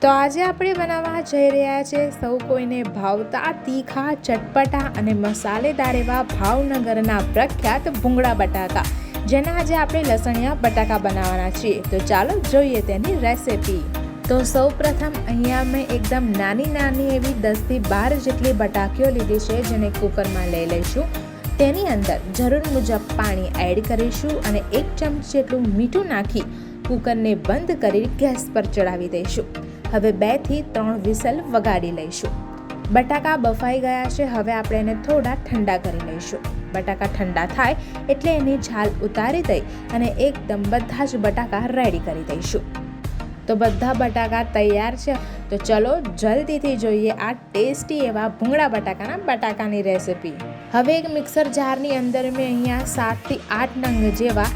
તો આજે આપણે બનાવવા જઈ રહ્યા છે સૌ કોઈને ભાવતા તીખા ચટપટા અને મસાલેદાર એવા ભાવનગરના પ્રખ્યાત ભૂંગળા બટાકા, જેના આજે આપણે લસણિયા બટાકા બનાવવાના છીએ। તો ચાલો જોઈએ તેની રેસિપી। તો સૌ પ્રથમ અહીંયા મેં એકદમ નાની એવી 10 થી 12 જેટલી બટાકીઓ લીધી છે, જેને કુકરમાં લઈ લઈશું। તેની અંદર જરૂર મુજબ પાણી એડ કરીશું અને 1 ચમચી જેટલું મીઠું નાખી કુકરને બંધ કરી ગેસ પર ચડાવી દઈશું। હવે 2 થી 3 વિસલ વગાડી લઈશું। બટાકા બફાઈ ગયા છે, હવે આપણે એને થોડા ઠંડા કરી લઈશું। બટાકા ઠંડા થાય એટલે એની છાલ ઉતારી દઈ અને એકદમ બધા જ બટાકા રેડી કરી દઈશું। તો બધા બટાકા તૈયાર છે, તો ચલો જલ્દીથી જોઈએ આ ટેસ્ટી એવા ભૂંગળા બટાકાની રેસિપી। હવે એક મિક્સર જારની અંદર મેં અહીંયા 7 થી 8 નંગ જેવા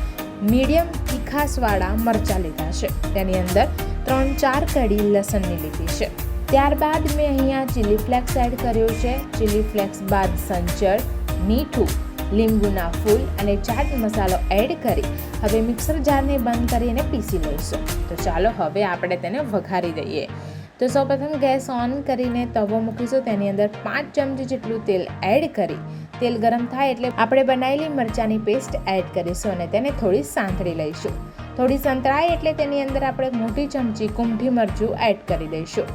મીડિયમ તીખાસવાળા મરચાં લીધા છે। તેની અંદર 3-4 કળી લસણની લીધી છે। ત્યારબાદ મેં અહીંયા ચીલી ફ્લેક્સ એડ કર્યું છે। ચીલી ફ્લેક્સ બાદ સંચળ, મીઠું, લીંબુના ફૂલ અને ચાટ મસાલો એડ કરી હવે મિક્સર જારને બંધ કરીને પીસી લઈશું। તો ચાલો હવે આપણે તેને વઘારી દઈએ। તો સૌપ્રથમ ગેસ ઓન કરીને તવો મૂકીશું। તેની અંદર 5 ચમચી જેટલું તેલ એડ કરી તેલ ગરમ થાય એટલે આપણે બનાવેલી મરચાંની પેસ્ટ એડ કરીશું અને તેને થોડી સાંતળી લઈશું। થોડી સંતળાય એટલે તેની અંદર આપણે મોટી ચમચી કુમઠી મરચું એડ કરી દઈશું।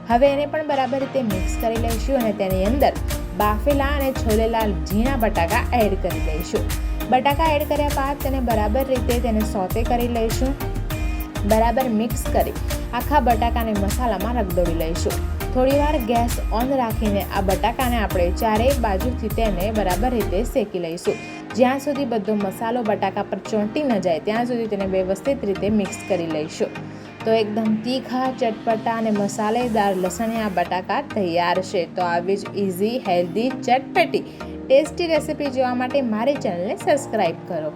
હવે એને પણ બરાબર રીતે મિક્સ કરી લઈશું અને તેની અંદર બાફેલા અને છોલેલા ઝીણા બટાકા એડ કરી દઈશું। બટાકા એડ કર્યા બાદ તેને બરાબર રીતે તેને સોતે કરી લઈશું। બરાબર મિક્સ કરી આખા બટાકાને મસાલામાં રગદોળી લઈશું। થોડીવાર ગેસ ઓન રાખીને આ બટાકાને આપણે ચારેય બાજુથી તેને બરાબર રીતે શેકી લઈશું। જ્યાં સુધી બધો મસાલો બટાકા પર ચોંટી ન જાય ત્યાં સુધી તેને વ્યવસ્થિત રીતે મિક્સ કરી લઈશું। તો એકદમ તીખા, ચટપટા અને મસાલેદાર લસણિયા બટાકા તૈયાર છે। તો આવી જ ઇઝી, હેલ્ધી, ચટપટી, ટેસ્ટી રેસિપી જોવા માટે મારી ચેનલને સબસ્ક્રાઈબ કરો।